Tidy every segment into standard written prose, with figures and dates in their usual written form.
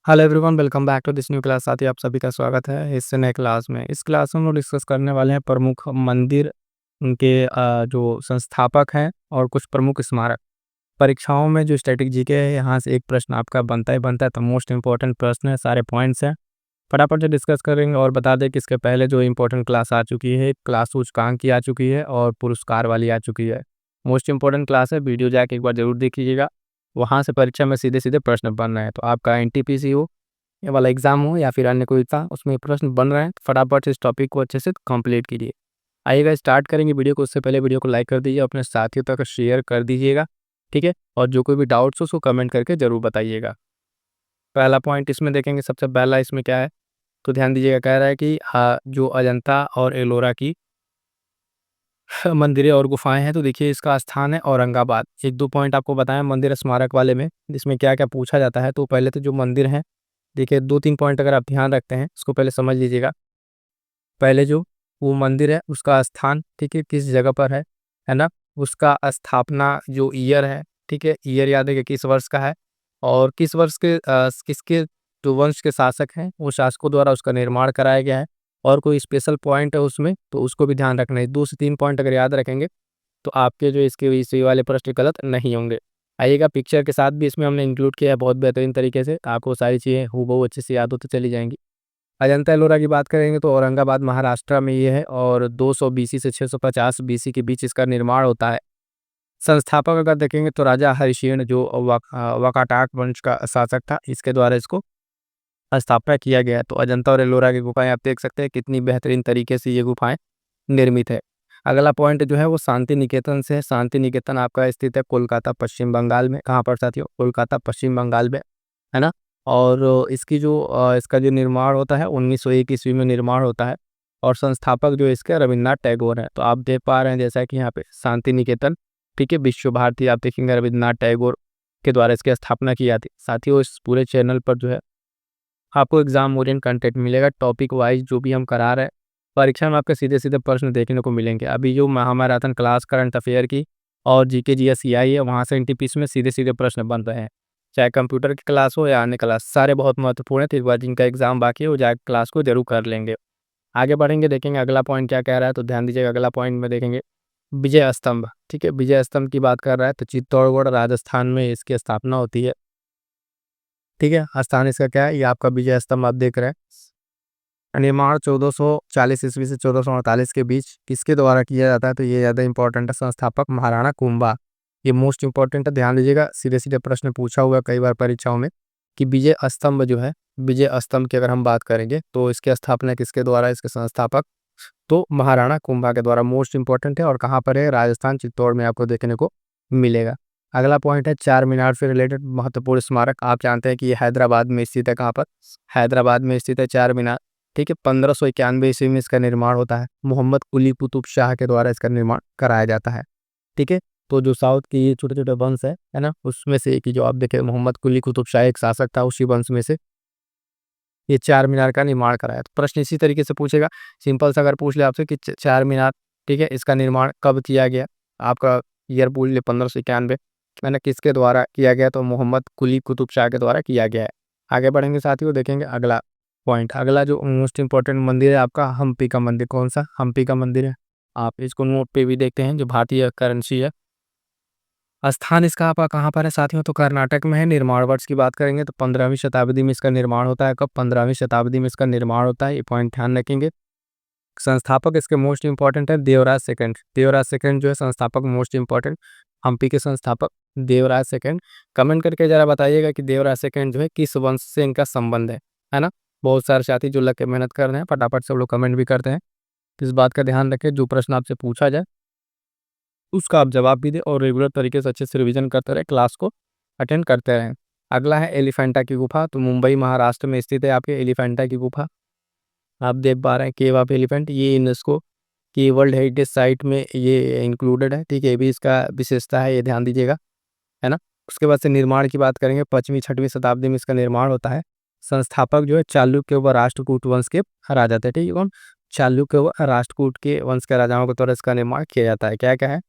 Hello everyone, welcome back to this new class. साथी आप सभी का स्वागत है इस नए क्लास में। इस क्लास में हम लोग डिस्कस करने वाले हैं प्रमुख मंदिर, उनके जो संस्थापक हैं और कुछ प्रमुख स्मारक। परीक्षाओं में जो स्टैटिक जीके है, यहाँ से एक प्रश्न आपका बनता ही बनता है, तो मोस्ट इंपॉर्टेंट प्रश्न है, सारे पॉइंट्स हैं। फटाफट से डिस्कस करेंगे और बता दें कि इसके पहले जो इंपॉर्टेंट क्लास आ चुकी है, क्लास सूचकांक की आ चुकी है और पुरस्कार वाली आ चुकी है। मोस्ट इंपॉर्टेंट क्लास है, वीडियो जाके एक बार जरूर देख लीजिएगा। वहाँ से परीक्षा में सीधे सीधे प्रश्न बन रहे हैं, तो आपका एनटीपीसी हो, ये वाला एग्जाम हो या फिर अन्य कोई था, उसमें प्रश्न बन रहे हैं, तो फटाफट से इस टॉपिक को अच्छे से कंप्लीट कीजिए। आइएगा स्टार्ट करेंगे वीडियो को। उससे पहले वीडियो को लाइक कर दीजिए, अपने साथियों तक शेयर कर दीजिएगा, ठीक है। और जो कोई भी डाउट्स हो उसको कमेंट करके जरूर बताइएगा। पहला पॉइंट इसमें देखेंगे, सबसे पहला इसमें क्या है, तो ध्यान दीजिएगा। कह रहा है कि जो अजंता और एलोरा की मंदिरें और गुफाएं हैं, तो देखिए इसका स्थान है औरंगाबाद। एक दो पॉइंट आपको बताएं मंदिर स्मारक वाले में, जिसमें क्या क्या पूछा जाता है। तो पहले तो जो मंदिर हैं, देखिए दो तीन पॉइंट अगर आप ध्यान रखते हैं, इसको पहले समझ लीजिएगा। पहले जो वो मंदिर है उसका स्थान, ठीक है, किस जगह पर है ना। उसका स्थापना जो ईयर है, ठीक है, ईयर याद है कि किस वर्ष का है, और किस वर्ष के किसके जो वंश के शासक हैं, वो शासकों द्वारा उसका निर्माण कराया गया है, और कोई स्पेशल पॉइंट है उसमें, तो उसको भी ध्यान रखना है। दो से तीन पॉइंट अगर याद रखेंगे तो आपके जो इसके इसी वाले प्रश्न गलत नहीं होंगे। आइएगा, पिक्चर के साथ भी इसमें हमने इंक्लूड किया है बहुत बेहतरीन तरीके से, आपको सारी चीज़ें हूबहू अच्छे से याद होती चली जाएंगी। अजंता एलोरा की बात करेंगे तो औरंगाबाद महाराष्ट्र में ये है, और 200 बीसी से 650 बीसी के बीच इसका निर्माण होता है। संस्थापक अगर देखेंगे तो राजा हरिशेन, जो वाकाटाक वंश का शासक था, इसके द्वारा इसको स्थापना किया गया है। तो अजंता और एलोरा की गुफाएं आप देख सकते हैं कितनी बेहतरीन तरीके से ये गुफाएं निर्मित है। अगला पॉइंट जो है वो शांति निकेतन से है। शांति निकेतन आपका स्थित है कोलकाता पश्चिम बंगाल में। कहाँ पर साथियों? कोलकाता पश्चिम बंगाल में, है ना। और इसका जो निर्माण होता है 1901 ईस्वी में निर्माण होता है, और संस्थापक जो इसके रविन्द्रनाथ टैगोर हैं। तो आप देख पा रहे हैं जैसा कि यहाँ पे शांति निकेतन, ठीक है, विश्व भारती, आप देखेंगे रविन्द्रनाथ टैगोर के द्वारा इसकी स्थापना की जाती है। साथियों, इस पूरे चैनल पर जो है आपको एग्जाम ओरिएंट कंटेंट मिलेगा, टॉपिक वाइज जो भी हम करा रहे हैं। परीक्षा में आपके सीधे सीधे प्रश्न देखने को मिलेंगे। अभी जो महामैराथन क्लास करंट अफेयर की और जीके जीएस सीआई है, वहाँ से एनटीपीसी में सीधे सीधे प्रश्न बन रहे हैं, चाहे कंप्यूटर की क्लास हो या अन्य क्लास, सारे बहुत महत्वपूर्ण है। तो एक बार जिनका एग्जाम बाकी है वो जाकर क्लास को जरूर कर लेंगे। आगे बढ़ेंगे, देखेंगे अगला पॉइंट क्या कह रहा है, तो ध्यान दीजिएगा। अगला पॉइंट में देखेंगे विजय स्तंभ, ठीक है, विजय स्तंभ की बात कर रहा है, तो चित्तौड़गढ़ राजस्थान में इसकी स्थापना होती है, ठीक है। स्थान इसका क्या है, ये आपका विजय स्तंभ आप देख रहे हैं। निर्माण 1440 ईस्वी से 1448 के बीच किसके द्वारा किया जाता है, तो ये ज़्यादा इंपॉर्टेंट है, संस्थापक महाराणा कुंभा। ये मोस्ट इंपॉर्टेंट है, ध्यान दीजिएगा। सीधे सीधे प्रश्न पूछा हुआ कई बार परीक्षाओं में कि विजय स्तंभ जो है, विजय स्तंभ की अगर हम बात करेंगे तो इसकी स्थापना किसके द्वारा, इसके संस्थापक तो महाराणा कुंभा के द्वारा। मोस्ट इंपॉर्टेंट है, और कहाँ पर है, राजस्थान चित्तौड़ में आपको देखने को मिलेगा। अगला पॉइंट है चार मीनार से रिलेटेड महत्वपूर्ण स्मारक। आप जानते हैं कि ये हैदराबाद में स्थित है। कहाँ पर? हैदराबाद में स्थित है चार मीनार, ठीक है। 1591 ईस्वी में इसका निर्माण होता है, मोहम्मद कुली कुतुब शाह के द्वारा इसका निर्माण कराया जाता है, ठीक है। तो जो साउथ की ये छोटे छोटे वंश है ना, उसमें से एक ही जो आप देखें, मोहम्मद कुली कुतुब शाह एक शासक था, उसी वंश में से ये चार मीनार का निर्माण कराया। तो प्रश्न इसी तरीके से पूछेगा, सिंपल सा अगर पूछ ले आपसे कि चार मीनार, ठीक है, इसका निर्माण कब किया गया, आपका ईयर पूछ ले 1591, मैंने किसके द्वारा किया गया, तो मोहम्मद कुली कुतुब शाह के द्वारा किया गया है। आगे बढ़ेंगे साथियों, देखेंगे अगला पॉइंट। अगला जो मोस्ट इंपॉर्टेंट मंदिर है आपका हम्पी का मंदिर। कौन सा? हम्पी का मंदिर है। आप इसको नोट पे भी देखते हैं, जो भारतीय करेंसी है। स्थान इसका आपका कहाँ पर है साथियों, तो कर्नाटक में है। निर्माण वर्ष की बात करेंगे तो 15वीं शताब्दी में इसका निर्माण होता है। कब? 15वीं शताब्दी में इसका निर्माण होता है, ये पॉइंट ध्यान रखेंगे। संस्थापक इसके मोस्ट इंपॉर्टेंट है देवराज सेकंड। देवराज सेकंड जो है संस्थापक, मोस्ट इंपॉर्टेंट हम्पी के संस्थापक देवराज सेकंड। कमेंट करके जरा बताइएगा कि देवराज सेकंड जो है किस वंश से इनका संबंध है ना। बहुत सारे साथी जो लग के मेहनत कर रहे हैं, फटाफट से वो लोग कमेंट भी करते हैं। तो इस बात का ध्यान रखें, जो प्रश्न आपसे पूछा जाए उसका आप जवाब भी दें, और रेगुलर तरीके से अच्छे से रिवीजन करते रहें, क्लास को अटेंड करते रहें। अगला है एलिफेंटा की गुफा। तो मुंबई महाराष्ट्र में स्थित है आपके एलिफेंटा की गुफा। आप देख पा रहे हैं केव ऑफ एलिफेंट, ये यूनेस्को की वर्ल्ड हेरिटेज साइट में ये इंक्लूडेड है, ठीक है। ये भी इसका विशेषता है, ये ध्यान दीजिएगा, है ना। उसके बाद से निर्माण की बात करेंगे, 5वीं 6वीं शताब्दी में इसका निर्माण होता है। संस्थापक जो है चालुक्य व राष्ट्रकूट वंश के राजा थे, ठीक है। कौन? चालुक्य व राष्ट्रकूट के वंश के राजाओं के द्वारा इसका निर्माण किया जाता है। क्या क्या है?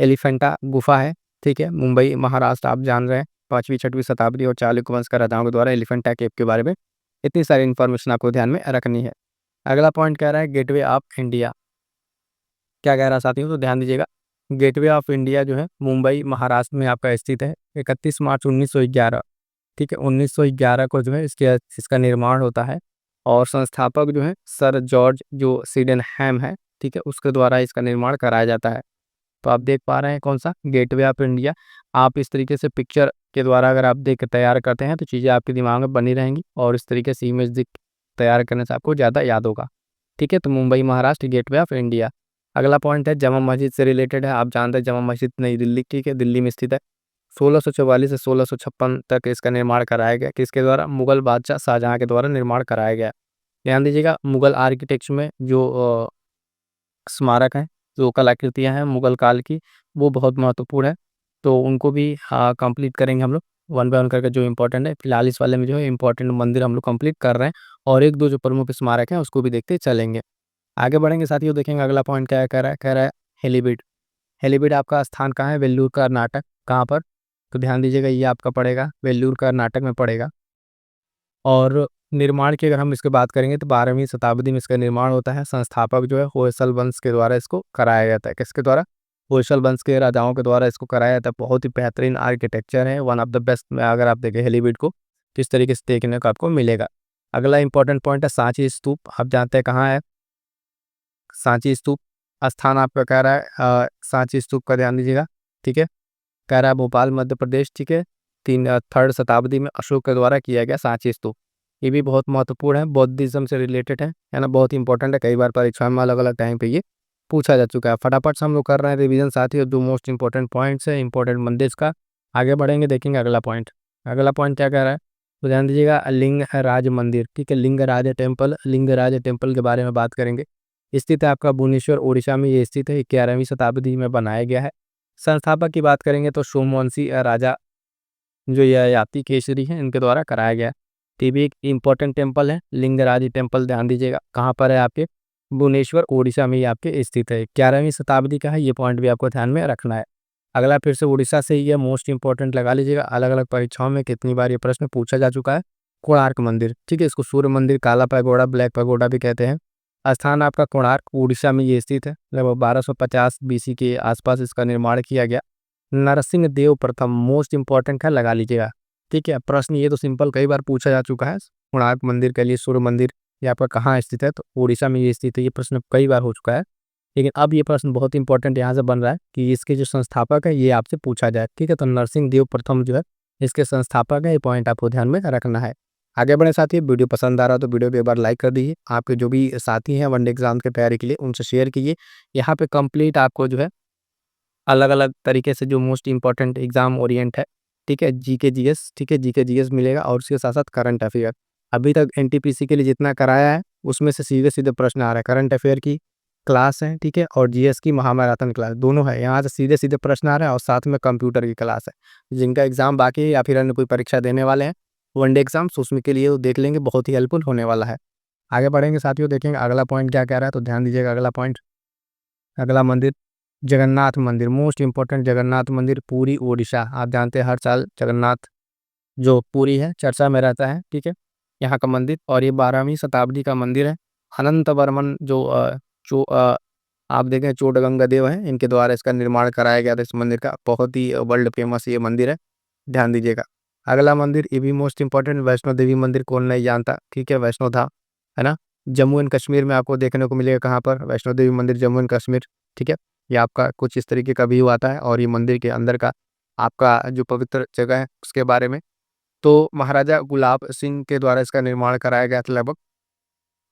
एलिफेंटा गुफा है, ठीक है, मुंबई महाराष्ट्र, आप जान रहे हैं। 5वीं 6वीं शताब्दी और चालुक्य वंश का राजाओं के द्वारा एलिफेंटा केव के बारे में इतनी सारी इन्फॉर्मेशन आपको ध्यान में रखनी है। अगला पॉइंट कह रहा है गेटवे ऑफ इंडिया। क्या कह रहा है साथियों, तो ध्यान दीजिएगा। गेटवे ऑफ इंडिया जो है मुंबई महाराष्ट्र में आपका स्थित है। 31 मार्च 1911, ठीक है, 1911 को जो है इसका निर्माण होता है और संस्थापक जो है सर जॉर्ज जो सिडेनहैम है, ठीक है, उसके द्वारा इसका निर्माण कराया जाता है। तो आप देख पा रहे हैं कौन सा, गेटवे ऑफ इंडिया। आप इस तरीके से पिक्चर के द्वारा अगर आप देख के तैयार करते हैं तो चीज़ें आपके दिमाग में बनी रहेंगी और इस तरीके से इमेज दिख तैयार करने से आपको ज़्यादा याद होगा। ठीक है, तो Mumbai Maharashtra gateway of India. अगला पॉइंट है जामा मस्जिद से रिलेटेड है। आप जानते हैं जामा मस्जिद नई दिल्ली, ठीक है, दिल्ली में स्थित है। 1644 से 1656 तक इसका निर्माण कराया गया। किसके द्वारा? मुगल बादशाह शाहजहाँ के द्वारा निर्माण कराया गया। ध्यान दीजिएगा, मुगल आर्किटेक्चर में जो स्मारक हैं, जो कलाकृतियाँ हैं मुगल काल की, वो बहुत महत्वपूर्ण है। तो उनको भी कंप्लीट करेंगे हम लोग वन बाय वन करके, जो इम्पोर्टेंट है। फिलहाल इस वाले में जो है इम्पोर्टेंट मंदिर हम लोग कंप्लीट कर रहे हैं और एक दो जो प्रमुख स्मारक हैं उसको भी देखते चलेंगे। आगे बढ़ेंगे साथियों, देखेंगे अगला पॉइंट क्या कह रहा है। कह रहा है हेलीबीड। हेलीबीड आपका स्थान कहाँ है? वेल्लूर कर्नाटक। कहाँ पर? तो ध्यान दीजिएगा, ये आपका पड़ेगा वेल्लूर कर्नाटक में पड़ेगा। और निर्माण की अगर हम इसकी बात करेंगे तो 12वीं शताब्दी में इसका निर्माण होता है। संस्थापक जो है होयसल वंश के द्वारा इसको कराया जाता है। किसके द्वारा? होयसल वंश के राजाओं के द्वारा इसको कराया जाता है। बहुत ही बेहतरीन आर्किटेक्चर है, वन ऑफ द बेस्ट। अगर आप देखें हेलीबीड को तो इस तरीके से देखने को आपको मिलेगा। अगला इंपॉर्टेंट पॉइंट है सांची स्तूप। आप जानते हैं कहाँ है सांची स्तूप? स्थान आपका कह रहा है सांची स्तूप का ध्यान दीजिएगा, ठीक है। कह रहा है भोपाल मध्य प्रदेश, ठीक है। 3rd शताब्दी में अशोक के द्वारा किया गया सांची स्तूप। ये भी बहुत महत्वपूर्ण है, बौद्धिज्म से रिलेटेड है ना, बहुत इंपॉर्टेंट है। कई बार परीक्षा में अलग अलग टाइम पे ये पूछा जा चुका है। फटाफट से हम लोग कर रहे हैं रिवीजन साथी, और जो मोस्ट इंपॉर्टेंट पॉइंट्स है इंपॉर्टेंट मंदिर का। आगे बढ़ेंगे, देखेंगे अगला पॉइंट। अगला पॉइंट क्या कह रहा है, तो ध्यान दीजिएगा लिंगराज मंदिर, ठीक है। लिंगराज टेम्पल, लिंगराज टेम्पल के बारे में बात करेंगे। स्थित है आपका भुवनेश्वर उड़ीसा में, ये स्थित है। 11वीं शताब्दी में बनाया गया है। संस्थापक की बात करेंगे तो सोमवंशी राजा जो ययाति केसरी हैं, इनके द्वारा कराया गया। तो ये भी एक इम्पोर्टेंट टेम्पल है, लिंगराज टेम्पल। ध्यान दीजिएगा कहाँ पर है, आपके भुवनेश्वर उड़ीसा में ये आपके स्थित है। 11वीं शताब्दी का है, ये पॉइंट भी आपको ध्यान में रखना है। अगला फिर से उड़ीसा से ही है, मोस्ट इंपॉर्टेंट लगा लीजिएगा। अलग अलग परीक्षाओं में कितनी बार ये प्रश्न पूछा जा चुका है। कोणार्क मंदिर, ठीक है, इसको सूर्य मंदिर, काला पैगोडा, ब्लैक पैगोडा भी कहते हैं। स्थान आपका कोणार्क उड़ीसा में ये स्थित है। लगभग 1250 BC के आसपास इसका निर्माण किया गया। नरसिंह देव प्रथम, मोस्ट इंपॉर्टेंट है, लगा लीजिएगा, ठीक है। प्रश्न ये तो सिंपल कई बार पूछा जा चुका है। कोणार्क मंदिर के लिए सूर्य मंदिर यहाँ पर कहाँ स्थित है, तो उड़ीसा में ये स्थित है। ये प्रश्न कई बार हो चुका है, लेकिन अब ये प्रश्न बहुत इंपॉर्टेंट यहाँ से बन रहा है कि इसके जो संस्थापक है ये आपसे पूछा जाए, ठीक है। तो नरसिंह देव प्रथम जो है इसके संस्थापक है, ये पॉइंट आपको ध्यान में रखना है। आगे बढ़े साथी, वीडियो पसंद आ रहा तो वीडियो को एक बार लाइक कर दीजिए। आपके जो भी साथी हैं वनडे एग्जाम की तैयारी के लिए, उनसे शेयर कीजिए। यहाँ पे कंप्लीट आपको जो है अलग अलग तरीके से जो मोस्ट इंपॉर्टेंट एग्जाम ओरिएंट है, ठीक है, जीके जीएस, ठीक है, जीके जीएस मिलेगा और उसके साथ साथ करंट अफेयर। अभी तक एनटीपीसी के लिए जितना कराया है उसमें से सीधे सीधे प्रश्न आ रहा है। करंट अफेयर की क्लास है, ठीक है, और जीएस की महामैराथन क्लास दोनों है। यहाँ से सीधे सीधे प्रश्न आ रहे हैं और साथ में कंप्यूटर की क्लास है। जिनका एग्जाम बाकी है या फिर अन्य कोई परीक्षा देने वाले हैं वनडे एग्जाम्स, उसमें के लिए वो देख लेंगे, बहुत ही हेल्पफुल होने वाला है। आगे बढ़ेंगे साथियों, देखेंगे अगला पॉइंट क्या कह रहा है, तो ध्यान दीजिएगा अगला पॉइंट। अगला मंदिर जगन्नाथ मंदिर, मोस्ट इंपॉर्टेंट जगन्नाथ मंदिर, पूरी ओडिशा। आप जानते हैं हर साल जगन्नाथ जो पुरी है चर्चा में रहता है, ठीक है, यहाँ का मंदिर। और ये 12वीं शताब्दी का मंदिर है। अनंत वर्मन जो आप देखें चोटगंगा देव हैं, इनके द्वारा इसका निर्माण कराया गया था। इस मंदिर का बहुत ही वर्ल्ड फेमस ये मंदिर है, ध्यान दीजिएगा। अगला मंदिर ये भी मोस्ट इंपॉर्टेंट, वैष्णो देवी मंदिर, कौन नहीं जानता, ठीक है, वैष्णो धाम, है ना, जम्मू एंड कश्मीर में आपको देखने को मिलेगा। कहाँ पर? वैष्णो देवी मंदिर, जम्मू एंड कश्मीर, ठीक है। ये आपका कुछ इस तरीके का व्यू आता है और ये मंदिर के अंदर का आपका जो पवित्र जगह है उसके बारे में। तो महाराजा गुलाब सिंह के द्वारा इसका निर्माण कराया गया था, लगभग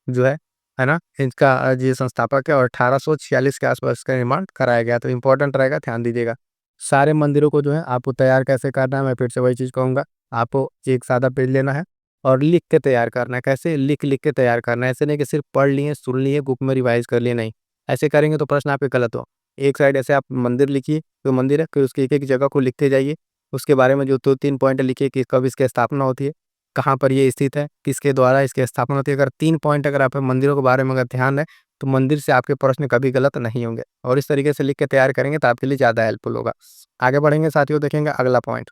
जो है ना, इसका ये संस्थापक है और 1846 के आसपास इसका निर्माण कराया गया। तो इंपॉर्टेंट रहेगा, ध्यान दीजिएगा। सारे मंदिरों को जो है आपको तैयार कैसे करना है, मैं फिर से वही चीज़ कहूँगा। आपको एक सादा पेज लेना है और लिख के तैयार करना है। कैसे? लिख लिख के तैयार करना है। ऐसे नहीं कि सिर्फ पढ़ लिए, सुन लिए, बुक में रिवाइज कर लिए, नहीं। ऐसे करेंगे तो प्रश्न आपके गलत हो। एक साइड ऐसे आप मंदिर लिखिए, जो मंदिर है, फिर उसकी एक एक जगह को लिखते जाइए। उसके बारे में जो 2-3 पॉइंट लिखिए कि कब इसकी स्थापना होती है, कहाँ पर ये स्थित है, किसके द्वारा इसकी स्थापना होती है। अगर 3 पॉइंट अगर आप मंदिरों के बारे में अगर ध्यान है तो मंदिर से आपके प्रश्न कभी गलत नहीं होंगे। और इस तरीके से लिख के तैयार करेंगे तो आपके लिए ज़्यादा हेल्पफुल होगा। आगे बढ़ेंगे साथियों, देखेंगे अगला पॉइंट।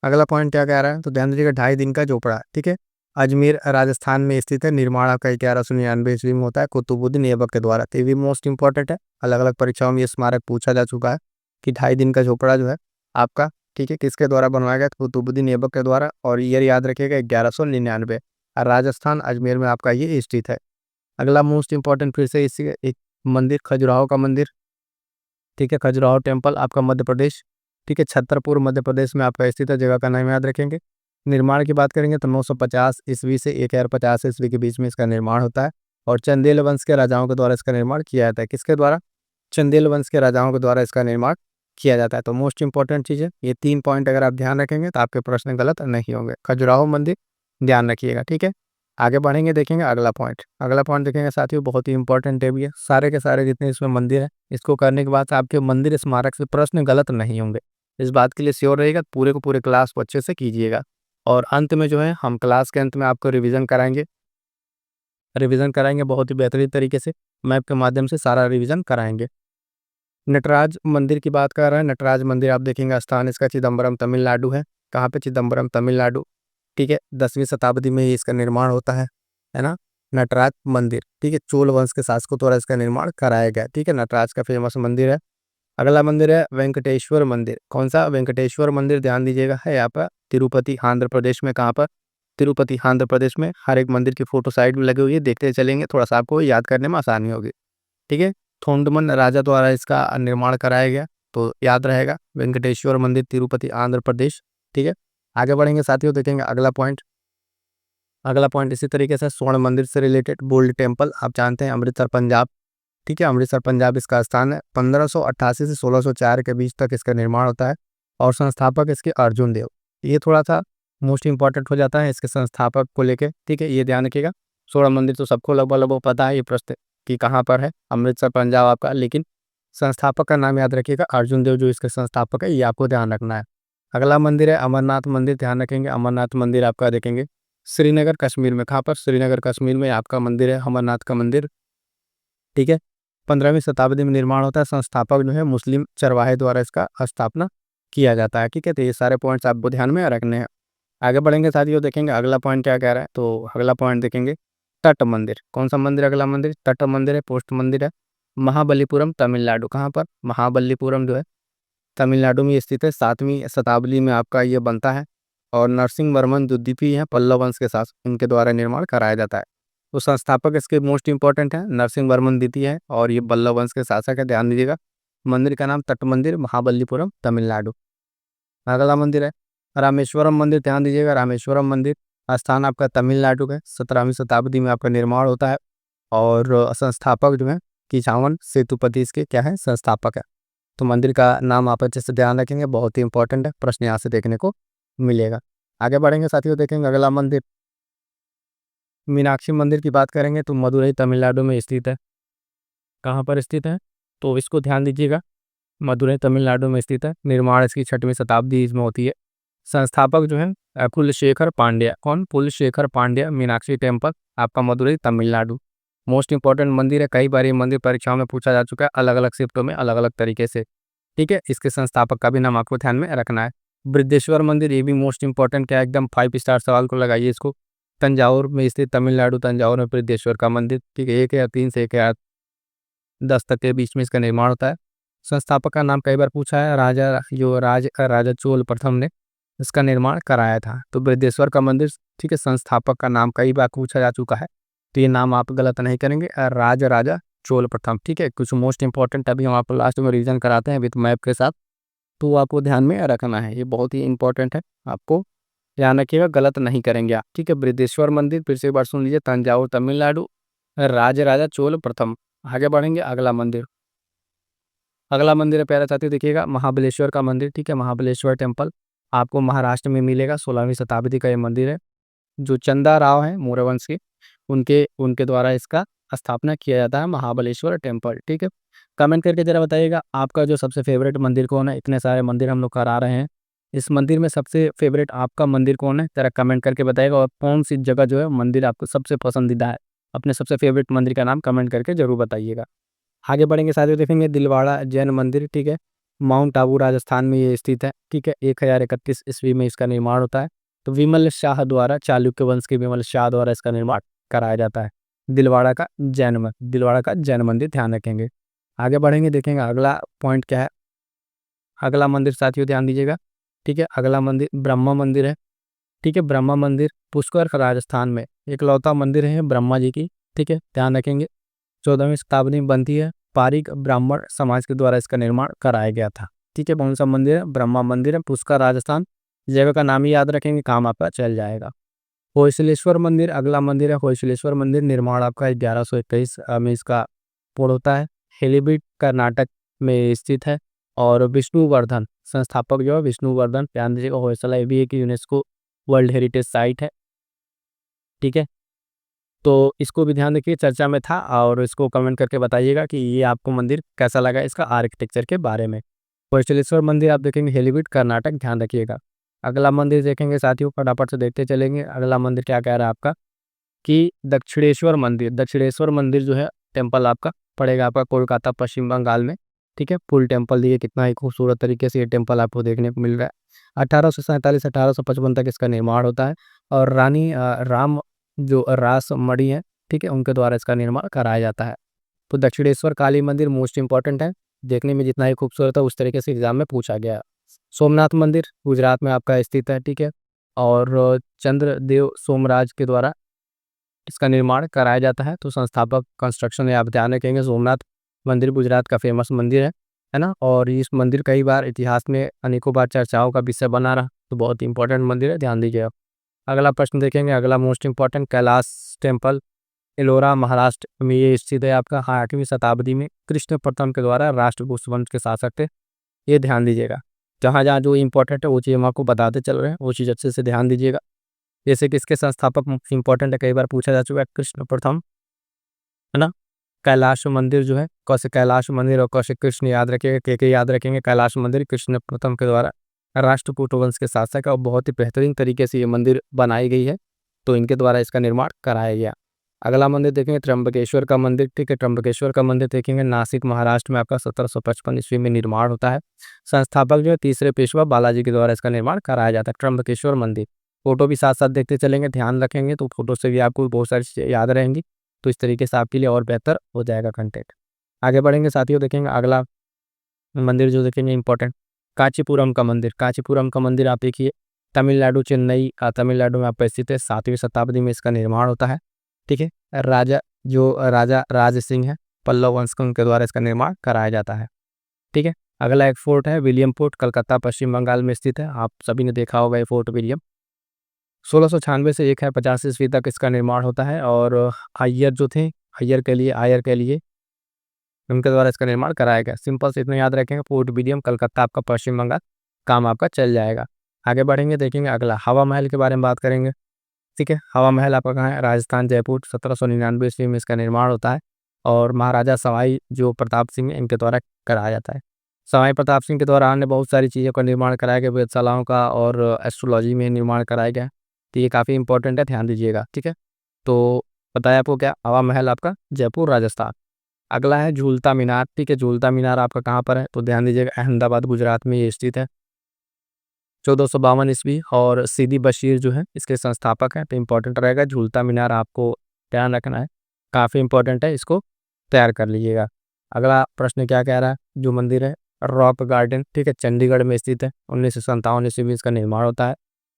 अगला पॉइंट क्या कह रहा है, तो ध्यान दीजिएगा 2.5 दिन का झोपड़ा, ठीक है, अजमेर राजस्थान में स्थित है, निर्माण आपका 1199 ईस्वी में होता है कुतुबुद्दीन ऐबक के द्वारा। तो ये भी मोस्ट इंपॉर्टेंट है, अलग अलग परीक्षाओं में ये स्मारक पूछा जा चुका है कि 2.5 दिन का झोपड़ा जो है आपका, ठीक है, किसके द्वारा बनवाया गया, कुतुबुद्दीन ऐबक के द्वारा, और ईयर याद रखिएगा 1199, और राजस्थान अजमेर में आपका ये स्थित है। अगला मोस्ट इंपॉर्टेंट फिर से इसी एक मंदिर, खजुराहो का मंदिर, ठीक है, खजुराहो टेम्पल आपका मध्य प्रदेश, ठीक है, छतरपुर मध्य प्रदेश में आपका स्थित है, जगह का नाम याद रखेंगे। निर्माण की बात करेंगे तो 950 ईस्वी से 1050 ईस्वी के बीच में इसका निर्माण होता है, और चंदेल वंश के राजाओं के द्वारा इसका निर्माण किया जाता है। किसके द्वारा? चंदेल वंश के राजाओं के द्वारा इसका निर्माण किया जाता है। तो मोस्ट इंपॉर्टेंट चीज़ है ये 3 पॉइंट, अगर आप ध्यान रखेंगे तो आपके प्रश्न गलत नहीं होंगे। खजुराहो मंदिर ध्यान रखिएगा, ठीक है। आगे बढ़ेंगे, देखेंगे अगला पॉइंट। अगला पॉइंट देखेंगे साथियों, बहुत ही इंपॉर्टेंट है भी है, सारे के सारे जितने इसमें मंदिर है, इसको करने के बाद आपके मंदिर स्मारक से प्रश्न गलत नहीं होंगे। इस बात के लिए श्योर रहिएगा, पूरे को पूरे क्लास को अच्छे से कीजिएगा, और अंत में जो है हम क्लास के अंत में आपको रिवीजन कराएंगे बहुत ही बेहतरीन तरीके से, मैप के माध्यम से सारा रिवीजन कराएंगे। नटराज मंदिर की बात कर रहे हैं, नटराज मंदिर आप देखेंगे स्थान इसका चिदम्बरम तमिलनाडु है। कहाँ पे? चिदम्बरम तमिलनाडु, ठीक है, 10वीं शताब्दी में ही इसका निर्माण होता है ना, नटराज मंदिर, ठीक है, चोल वंश के शासकों द्वारा इसका निर्माण कराया गया, ठीक है, नटराज का फेमस मंदिर है। अगला मंदिर है वेंकटेश्वर मंदिर। कौन सा? वेंकटेश्वर मंदिर, ध्यान दीजिएगा, है यहाँ पर तिरुपति आंध्र प्रदेश में। कहाँ पर? तिरुपति आंध्र प्रदेश में। हर एक मंदिर की फोटो साइड में लगी हुई है, देखते चलेंगे, थोड़ा सा आपको याद करने में आसानी होगी, ठीक है। थोंडमन राजा द्वारा इसका निर्माण कराया गया, तो याद रहेगा वेंकटेश्वर मंदिर, तिरुपति आंध्र प्रदेश, ठीक है। आगे बढ़ेंगे साथियों, देखेंगे अगला पॉइंट। अगला पॉइंट इसी तरीके से स्वर्ण मंदिर से रिलेटेड, गोल्ड टेम्पल आप जानते हैं, अमृतसर पंजाब, ठीक है, अमृतसर पंजाब इसका स्थान है। 1588 से 1604 के बीच तक इसका निर्माण होता है, और संस्थापक इसके अर्जुन देव। ये थोड़ा सा मोस्ट इंपॉर्टेंट हो जाता है इसके संस्थापक को लेके, ठीक है, ये ध्यान रखिएगा। स्वर्ण मंदिर तो सबको लगभग लगभग पता है, ये प्रश्न कि कहाँ पर है, अमृतसर पंजाब आपका, लेकिन संस्थापक का नाम याद रखिएगा, अर्जुन देव जो इसके संस्थापक है, ये आपको ध्यान रखना है। अगला मंदिर है अमरनाथ मंदिर, ध्यान रखेंगे, अमरनाथ मंदिर आपका देखेंगे श्रीनगर कश्मीर में। कहाँ पर? श्रीनगर कश्मीर में आपका मंदिर है अमरनाथ का मंदिर, ठीक है, 15वीं शताब्दी में निर्माण होता है, संस्थापक जो है मुस्लिम चरवाहे द्वारा इसका स्थापना किया जाता है, ठीक है। तो ये सारे पॉइंट्स आपको ध्यान में रखने हैं। आगे बढ़ेंगे साथियों, देखेंगे अगला पॉइंट क्या कह रहा है, तो अगला पॉइंट देखेंगे तट मंदिर। कौन सा मंदिर? अगला मंदिर तट मंदिर है, पोस्ट मंदिर है, महाबलीपुरम तमिलनाडु। कहाँ पर? महाबलीपुरम जो है तमिलनाडु में स्थित है, 7वीं शताब्दी में आपका ये बनता है, और नरसिंह वर्मन जो द्वितीय है पल्लव वंश के साथ, इनके द्वारा निर्माण कराया जाता है। तो संस्थापक इसके मोस्ट इंपॉर्टेंट है, नरसिंह वर्मन द्वितीय है, और ये पल्लव वंश के शासक है, ध्यान दीजिएगा। मंदिर का नाम तट मंदिर, महाबलीपुरम तमिलनाडु। अगला मंदिर है रामेश्वरम मंदिर, ध्यान दीजिएगा, रामेश्वरम मंदिर स्थान आपका तमिलनाडु का, 17वीं शताब्दी में आपका निर्माण होता है, और संस्थापक जो है किचावन सेतुपति इसके क्या है, संस्थापक है। तो मंदिर का नाम आप अच्छे से ध्यान रखेंगे, बहुत ही इंपॉर्टेंट है, प्रश्न यहाँ से देखने को मिलेगा। आगे बढ़ेंगे साथियों, देखेंगे अगला मंदिर मीनाक्षी मंदिर की बात करेंगे, तो मदुरई तमिलनाडु में स्थित है। कहाँ पर स्थित है? तो इसको ध्यान दीजिएगा, मदुरई तमिलनाडु में स्थित है, निर्माण इसकी 6वीं शताब्दी इसमें होती है। संस्थापक जो है कुलशेखर पांड्या। कौन? कुलशेखर पांड्या, मीनाक्षी टेम्पल आपका मदुरई तमिलनाडु। मोस्ट इंपॉर्टेंट मंदिर है, कई बार ये मंदिर परीक्षाओं में पूछा जा चुका है, अलग अलग शिफ्टों में अलग अलग तरीके से, ठीक है। इसके संस्थापक का भी नाम आपको ध्यान में रखना है। बृद्धेश्वर मंदिर, ये भी मोस्ट इंपॉर्टेंट क्या है, एकदम 5 स्टार सवाल को लगाइए इसको। तंजावुर में स्थित, तमिलनाडु तंजावुर में बृद्धेश्वर का मंदिर, ठीक है, 1 या 3 से 1 या 10 तक के बीच में इसका निर्माण होता है। संस्थापक का नाम कई बार पूछा है, राजा चोल प्रथम ने इसका निर्माण कराया था। तो बृहदेश्वर का मंदिर, ठीक है, संस्थापक का नाम कई बार पूछा जा चुका है, तो ये नाम आप गलत नहीं करेंगे, राजा चोल प्रथम, ठीक है। कुछ मोस्ट इंपॉर्टेंट अभी हम आपको लास्ट में रिवीजन कराते हैं विद मैप के साथ, तो आपको ध्यान में रखना है, ये बहुत ही इंपॉर्टेंट है, आपको ध्यान रखिएगा, गलत नहीं करेंगे आप, ठीक है। बृहदेश्वर मंदिर फिर से एक बार सुन लीजिए, तंजावुर तमिलनाडु, राजा चोल प्रथम। आगे बढ़ेंगे अगला मंदिर है प्यारे साथियों, देखिएगा महाबलेश्वर का मंदिर, ठीक है, महाबलेश्वर टेम्पल आपको महाराष्ट्र में मिलेगा, 16वीं शताब्दी का ये मंदिर है, जो चंदा राव हैं मौर्य वंश के, उनके उनके द्वारा इसका स्थापना किया जाता है, महाबलेश्वर टेम्पल, ठीक है। कमेंट करके जरा बताइएगा आपका जो सबसे फेवरेट मंदिर कौन है, इतने सारे मंदिर हम लोग करा रहे हैं, इस मंदिर में सबसे फेवरेट आपका मंदिर कौन है, जरा कमेंट करके बताइएगा, और कौन सी जगह जो है मंदिर आपको सबसे पसंदीदा है, अपने सबसे फेवरेट मंदिर का नाम कमेंट करके जरूर बताइएगा। आगे बढ़ेंगे साथियों, देखेंगे दिलवाड़ा जैन मंदिर, ठीक है, माउंट आबू राजस्थान में ये स्थित है। ठीक है, 1031 ईस्वी में इसका निर्माण होता है। तो विमल शाह द्वारा, चालुक्य वंश के विमल शाह द्वारा इसका निर्माण कराया जाता है। दिलवाड़ा का जैन मंदिर ध्यान रखेंगे। आगे बढ़ेंगे, देखेंगे अगला पॉइंट क्या है। अगला मंदिर साथियों ध्यान दीजिएगा। ठीक है, अगला मंदिर ब्रह्मा मंदिर है। ठीक है, ब्रह्मा मंदिर पुष्कर राजस्थान में इकलौता मंदिर है ब्रह्मा जी की। ठीक है, ध्यान रखेंगे। 14वीं शताब्दी में बनती है। पारिक ब्राह्मण समाज के द्वारा इसका निर्माण कराया गया था। ठीक है, कौन सा मंदिर है? ब्रह्मा मंदिर है, पुष्कर राजस्थान। जगह का नाम ही याद रखेंगे, काम आपका चल जाएगा। होयसलेश्वर मंदिर अगला मंदिर है। होयसलेश्वर मंदिर निर्माण आपका 1121 में इसका पूर्ण होता है। हेलीबीड कर्नाटक में स्थित है। और विष्णुवर्धन संस्थापक जो है विष्णुवर्धन, ध्यान दीजिएगा। होयसला ये भी एक यूनेस्को वर्ल्ड हेरिटेज साइट है। ठीक है, तो इसको भी ध्यान रखिए, चर्चा में था। और इसको कमेंट करके बताइएगा कि ये आपको मंदिर कैसा लगा, इसका आर्किटेक्चर के बारे में। होयसलेश्वर मंदिर आप देखेंगे हेलीबीड कर्नाटक, ध्यान रखिएगा। अगला मंदिर देखेंगे साथियों, फटाफट से देखते चलेंगे। अगला मंदिर क्या कह रहा है आपका कि दक्षिणेश्वर मंदिर जो है टेम्पल आपका पड़ेगा आपका कोलकाता पश्चिम बंगाल में। ठीक है, फुल टेम्पल दिए, कितना ही खूबसूरत तरीके से ये टेम्पल आपको देखने को मिल रहा है। 1847-1855 तक इसका निर्माण होता है। और रानी राम जो रास मणि है, ठीक है, उनके द्वारा इसका निर्माण कराया जाता है। तो दक्षिणेश्वर काली मंदिर मोस्ट इंपॉर्टेंट है, देखने में जितना ही खूबसूरत है उस तरीके से एग्जाम में पूछा गया है। सोमनाथ मंदिर गुजरात में आपका स्थित है। ठीक है, और चंद्रदेव सोमराज के द्वारा इसका निर्माण कराया जाता है। तो संस्थापक कंस्ट्रक्शन है, आप ध्यान रखेंगे। सोमनाथ मंदिर गुजरात का फेमस मंदिर है ना। और इस मंदिर कई बार इतिहास में अनेकों बार चर्चाओं का विषय बना रहा, तो बहुत इंपॉर्टेंट मंदिर है, ध्यान दीजिए आप। अगला प्रश्न देखेंगे, अगला most important, Kailash temple Ellora Maharashtra में ये स्थित है आपका। 8वीं शताब्दी में कृष्ण प्रथम के द्वारा राष्ट्रकूट वंश के शासक थे, ये ध्यान दीजिएगा। जहाँ जहाँ जो इंपॉर्टेंट है वो चीज़ हम आपको बताते चल रहे हैं, वो चीज़ अच्छे से ध्यान दीजिएगा। जैसे कि इसके संस्थापक इंपॉर्टेंट है, कई बार पूछा जा चुका है, कृष्ण प्रथम, है ना। कैलाश मंदिर जो है, कौशिक कैलाश मंदिर और कौशिक कृष्ण याद रखेंगे, के याद रखेंगे। कैलाश मंदिर कृष्ण प्रथम के द्वारा राष्ट्रकूट वंश के शासक है और बहुत ही बेहतरीन तरीके से ये मंदिर बनाई गई है, तो इनके द्वारा इसका निर्माण कराया गया। अगला मंदिर देखेंगे त्र्यंबकेश्वर का मंदिर। ठीक है, त्र्यंबकेश्वर का मंदिर देखेंगे नासिक महाराष्ट्र में आपका 1755 ईस्वी में निर्माण होता है। संस्थापक जो है तीसरे पेशवा बालाजी के द्वारा इसका निर्माण कराया जाता है, त्र्यंबकेश्वर मंदिर। फोटो भी साथ साथ देखते चलेंगे, ध्यान रखेंगे तो फोटो से भी आपको बहुत सारी चीज़ें याद रहेंगी, तो इस तरीके से आपके लिए और बेहतर हो जाएगा कंटेंट। आगे बढ़ेंगे साथियों, देखेंगे अगला मंदिर जो देखेंगे इंपॉर्टेंट, कांचीपुरम का मंदिर। कांचीपुरम का मंदिर आप देखिए तमिलनाडु, चेन्नई तमिलनाडु में आपका स्थित है। 7वीं शताब्दी में इसका निर्माण होता है। ठीक है, राजा राज सिंह है पल्लव वंश के, उनके द्वारा इसका निर्माण कराया जाता है। ठीक है, अगला एक फोर्ट है विलियम फोर्ट, कलकत्ता पश्चिम बंगाल में स्थित है। आप सभी ने देखा होगा ये फोर्ट विलियम। 1696 से 1050 ईस्वी तक इसका निर्माण होता है। और अय्यर जो थे, आयर के लिए उनके द्वारा इसका निर्माण कराया गया। सिंपल से इतना याद रखेंगे, फोर्ट विलियम, कलकत्ता आपका पश्चिम बंगाल, काम आपका चल जाएगा। आगे बढ़ेंगे, देखेंगे अगला हवा महल के बारे में बात करेंगे। ठीक है, हवा महल आपका कहाँ है? राजस्थान, जयपुर। 1799 ईस्वी में इसका निर्माण होता है। और महाराजा सवाई जो प्रताप सिंह है, इनके द्वारा कराया जाता है। सवाई प्रताप सिंह के द्वारा अन्य बहुत सारी चीज़ों का निर्माण कराया गया, वेधशालाओं का और एस्ट्रोलॉजी में निर्माण कराया गया। तो ये काफ़ी इंपॉर्टेंट है, ध्यान दीजिएगा। ठीक है, तो बताया आपको क्या, हवा महल आपका जयपुर राजस्थान। अगला है झूलता मीनार। ठीक है, झूलता मीनार आपका कहाँ पर है? तो ध्यान दीजिएगा, अहमदाबाद गुजरात में ये स्थित है। 1452 ईस्वी। और सीदी बशीर जो है इसके संस्थापक हैं, तो इंपॉर्टेंट रहेगा झूलता मीनार, आपको ध्यान रखना है, काफ़ी इंपॉर्टेंट है, इसको तैयार कर लीजिएगा। अगला प्रश्न क्या कह रहा है, जो मंदिर है रॉक गार्डन। ठीक है, चंडीगढ़ में स्थित है। 1957 ईस्वी में इसका निर्माण होता है।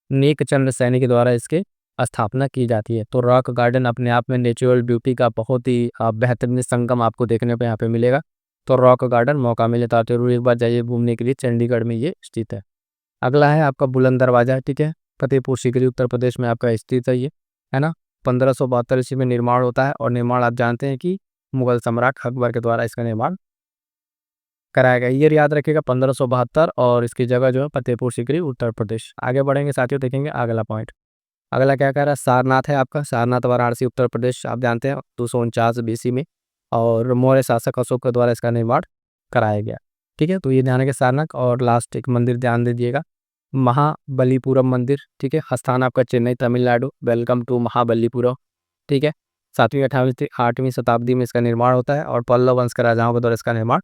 नेक चंद सैनी के द्वारा इसके स्थापना की जाती है। तो रॉक गार्डन अपने आप में नेचुरल ब्यूटी का बहुत ही बेहतरीन संगम आपको देखने को यहाँ पे मिलेगा। तो रॉक गार्डन मौका मिले तो आप जरूर एक बार जाइए घूमने के लिए, चंडीगढ़ में ये स्थित है। अगला है आपका बुलंद दरवाजा। ठीक है, फतेहपुर सीकरी उत्तर प्रदेश में आपका स्थित है ये, है ना। 1572 ईस्वी में निर्माण होता है। और निर्माण आप जानते हैं कि मुगल सम्राट अकबर के द्वारा इसका निर्माण कराया गया। ईयर याद रखिएगा 1572, और इसकी जगह जो है फतेहपुर सीकरी उत्तर प्रदेश। आगे बढ़ेंगे साथियों, देखेंगे अगला पॉइंट। अगला क्या कह रहा है, सारनाथ है आपका। सारनाथ वाराणसी उत्तर प्रदेश, आप जानते हैं 249 BC में, और मौर्य शासक अशोक के द्वारा इसका निर्माण कराया गया। ठीक है, तो ये ध्यान है कि सारनाथ। और लास्ट एक मंदिर ध्यान दीजिएगा, महाबलीपुरम मंदिर। ठीक है, स्थान आपका चेन्नई तमिलनाडु। Welcome to Mahabalipuram. ठीक है, 7वीं 8वीं शताब्दी में इसका निर्माण होता है। और पल्लव वंश के राजाओं के द्वारा इसका निर्माण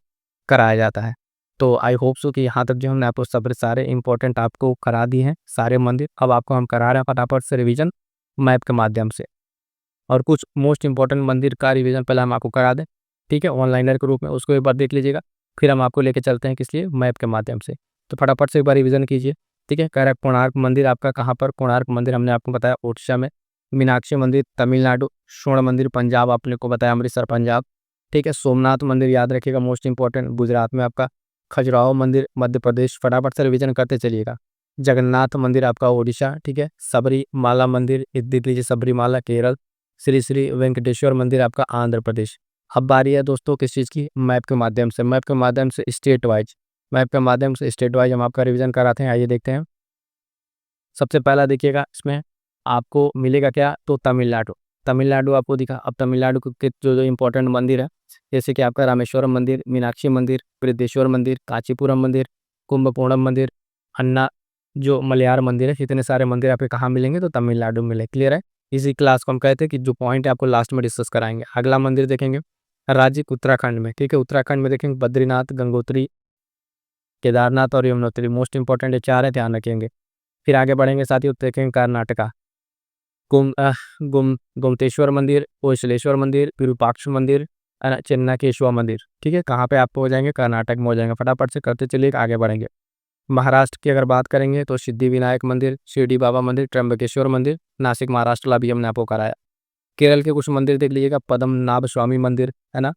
कराया जाता है। तो आई होप सो कि यहाँ तक जो हमने आपको सारे इंपॉर्टेंट आपको करा दिए हैं सारे मंदिर। अब आपको हम करा रहे हैं फटाफट से रिवीजन मैप के माध्यम से, और कुछ मोस्ट इंपॉर्टेंट मंदिर का रिवीजन पहले हम आपको करा दें, ठीक है, ऑनलाइनर के रूप में, उसको एक बार देख लीजिएगा। फिर हम आपको लेके चलते हैं किस लिए, मैप के माध्यम से। तो फटाफट से एक बार रिवीजन कीजिए, ठीक है। कह रहा है कोणार्क मंदिर आपका कहाँ पर, कोणार्क मंदिर हमने आपको बताया उड़ीसा में, मीनाक्षी मंदिर तमिलनाडु, स्वर्ण मंदिर पंजाब आपने को बताया अमृतसर पंजाब, ठीक है। सोमनाथ मंदिर याद रखिएगा मोस्ट इंपॉर्टेंट गुजरात में आपका, खजुराहो मंदिर मध्य प्रदेश, फटाफट से रिवीजन करते चलिएगा। जगन्नाथ मंदिर आपका ओडिशा, ठीक है। सबरीमाला मंदिर देख लीजिए, सबरीमाला केरल। श्री श्री वेंकटेश्वर मंदिर आपका आंध्र प्रदेश। अब बारी है दोस्तों किस चीज़ की, मैप के माध्यम से, मैप के माध्यम से स्टेट वाइज, मैप के माध्यम से स्टेट वाइज हम आपका रिवीजन कराते हैं। आइए देखते हैं। सबसे पहला देखिएगा इसमें आपको मिलेगा क्या, तो तमिलनाडु, तमिलनाडु आपको दिखा। अब तमिलनाडु के जो जो इंपॉर्टेंट मंदिर है, जैसे कि आपका रामेश्वरम मंदिर, मीनाक्षी मंदिर, बृहदेश्वर मंदिर, कांचीपुरम मंदिर, कुंभकोणम मंदिर, अन्ना जो मलयार मंदिर है, इतने सारे मंदिर आपके कहाँ मिलेंगे, तो तमिलनाडु में मिले। क्लियर है। इसी क्लास को हम कहते हैं कि जो पॉइंट है आपको लास्ट में डिस्कस कराएंगे। अगला मंदिर देखेंगे राज्य उत्तराखंड में, ठीक है। उत्तराखंड में देखेंगे बद्रीनाथ, गंगोत्री, केदारनाथ और यमुनोत्री, मोस्ट इंपॉर्टेंट ये चार है, ध्यान रखेंगे। फिर आगे बढ़ेंगे साथियों, देखेंगे कर्नाटका, गोमतेश्वर मंदिर, ओशलेश्वर मंदिर, विरूपाक्ष मंदिर, चेन्नकेश्वर मंदिर, ठीक है। कहाँ पे आपको हो जाएंगे, कर्नाटक में हो जाएंगे। फटाफट से करते चलिए आगे बढ़ेंगे। महाराष्ट्र की अगर बात करेंगे तो सिद्धिविनायक मंदिर, शिरडी बाबा मंदिर, त्र्यंबकेश्वर मंदिर, नासिक महाराष्ट्र ला भी हमने आपको कराया। केरल के कुछ मंदिर देख लीजिएगा, पद्मनाभ स्वामी मंदिर है ना,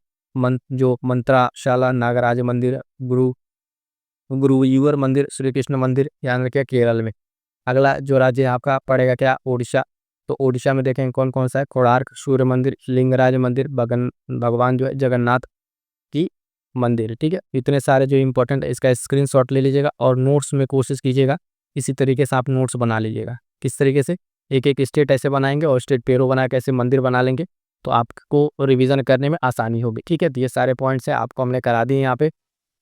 जो मंत्राशाला नागराज मंदिर, गुरुवायूर मंदिर, श्री कृष्ण मंदिर, याद रखिए केरल में। अगला जो राज्य आपका पड़ेगा क्या, ओडिशा। तो ओडिशा में देखेंगे कौन कौन सा है, कोणार्क सूर्य मंदिर, लिंगराज मंदिर, भगवान जो है जगन्नाथ की मंदिर, ठीक है। इतने सारे जो इंपॉर्टेंट है, इसका स्क्रीनशॉट ले लीजिएगा और नोट्स में कोशिश कीजिएगा इसी तरीके से आप नोट्स बना लीजिएगा। किस तरीके से, एक एक स्टेट ऐसे बनाएंगे और स्टेट पेरो बना के ऐसे मंदिर बना लेंगे, तो आपको रिवीजन करने में आसानी होगी, ठीक है। तो ये सारे पॉइंट्स हैं आपको हमने करा दिए यहाँ पे,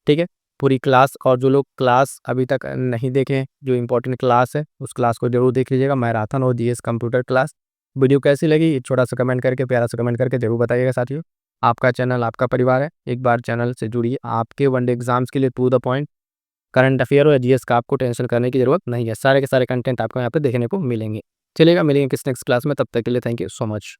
ठीक है। पूरी क्लास, और जो लोग क्लास अभी तक नहीं देखे हैं, जो इंपॉर्टेंट क्लास है उस क्लास को जरूर देख लीजिएगा, मैराथन और जीएस कंप्यूटर क्लास। वीडियो कैसी लगी छोटा सा कमेंट करके, प्यारा सा कमेंट करके जरूर बताइएगा साथियों। आपका चैनल आपका परिवार है, एक बार चैनल से जुड़िए। आपके वनडे एग्जाम्स के लिए to the point current affair हो या जीएस का आपको टेंशन करने की जरूरत नहीं है, सारे के सारे कंटेंट आपको यहाँ पे देखने को मिलेंगे। चलेगा, मिलेंगे किस नेक्स्ट क्लास में, तब तक के लिए थैंक यू सो मच।